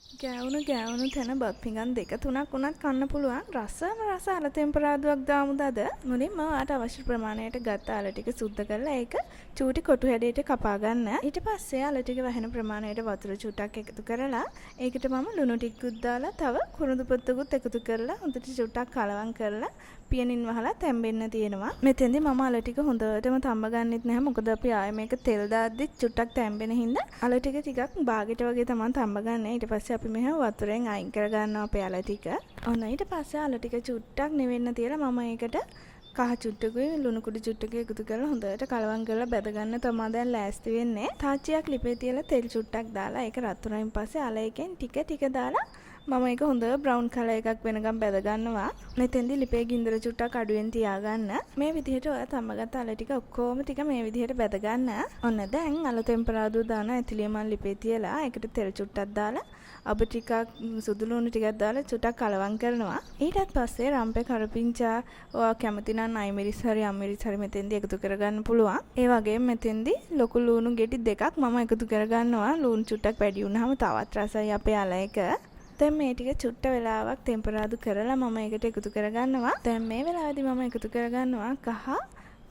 ගෑවුණු තැන බත් පිඟන් දෙක තුනක් උනත් කන්න පුළුවන්. රසම රස අල තෙම්පරාදුවක් දාමුද අද. මුලින්ම ඔයාට අවශ්‍ය ප්‍රමාණයට ගත්ත අල ටික සුද්ධ කරලා ඒක චූටි කොටු හැඩයට කපා ගන්න. ඊට පස්සේ අල ටික වැහෙන ප්‍රමාණයට වතුර චුට්ටක් එකතු කරලා ඒකට මම ලුණු ටිකකුත් දාලා තව කුරුඳු පොත්තකුත් එකතු කරලා හොඳට චුට්ටක් කලවම් කරලා පියනින් වහලා තැම්බෙන්න තියෙනවා. මෙතෙන්දී මම අල ටික හොඳටම තම්බ ගන්නෙත් නැහැ. මොකද අපි ආයෙ මේක තෙල් දාද්දි චුට්ටක් තැම්බෙන හින්දා අල ටික ටිකක් බාගෙට වගේ තමයි තම්බ ගන්න. ඊට පස්සේ අපි මෙහෙම වතුරෙන් අයින් කර ගන්නවා අපේ අල ටික. ඔන්න ඊට පස්සේ අල ටික චුට්ටක් නෙවෙන්න තියලා මම ඒකට කහ චුට්ටකුයි ලුණු කුඩු චුට්ටකුයි එකතු කරලා හොඳට කලවම් කරලා බැද ගන්න තමයි දැන් ලෑස්ති වෙන්නේ. තාච්චියක් ලිපේ තියලා තෙල් චුට්ටක් දාලා ඒක රත් වුණායින් පස්සේ අල එකෙන් ටික දාලා මම ඒක හොඳ බ්‍රවුන් කලර් එකක් වෙනකම් බැද ගන්නවා. මෙතෙන්දී ලිපේ ගින්දර චුට්ටක් අඩුවෙන් තියාගන්න. මේ විදිහට ඔයා තම්බගත්ත අල ටික ඔක්කොම ටික මේ විදිහට බැද ගන්න. ඔන්න දැන් අල තෙම්පරාදු දාන ඇතිලිය මල් ලිපේ තියලා ඒකට තෙල් චුට්ටක් දාලා අබ ටිකක් සුදු ලුණු ටිකක් දාලා චුට්ටක් කලවම් කරනවා. ඊටත් පස්සේ රම්පේ කරපිංචා ඔයා කැමති නම් අයිමිරිස් හරි අම්මිරිස් හරි මෙතෙන්දී එකතු කරගන්න පුළුවන්. ඒ වගේම මෙතෙන්දී ලොකු ලුණු ගෙඩි දෙකක් මම එකතු කරගන්නවා. ලුණු චුට්ටක් වැඩි වුණාම තවත් රසයි අපේ අල එක. දැන් මේ ටික චුට්ට වෙලාවක් තෙම්පරාදු කරලා මම ඒකට එකතු කරගන්නවා. දැන් මේ වෙලාවේදී මම එකතු කරගන්නවා කහ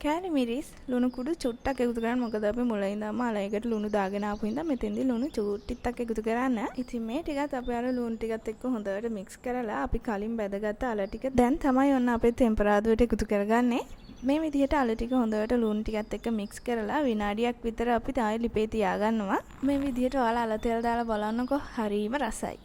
කෑලි මිරිස් ලුණු කුඩු චුට්ටක් එකතු කරන්න. මොකද අපි මුලින් ඉඳන්ම අලයකට ලුණු දාගෙන ආපු හින්දා මෙතෙන්දී ලුණු චුට්ටික් එකතු කරන්න. ඉතින් මේ ටිකත් අපි අර ලුණු ටිකත් එක්ක හොඳට මික්ස් කරලා අපි කලින් බැදගත්ත අල ටික දැන් තමයි ඔන්න අපේ තෙම්පරාදුවට එකතු කරගන්නේ. මේ විදිහට අල ටික හොඳට ලුණු ටිකත් එක්ක මික්ස් කරලා විනාඩියක් විතර අපි තායි ලිපේ තියාගන්නවා. මේ විදිහට ඔයාලා අල තෙල් දාලා බලන්නකෝ හරීම රසයි.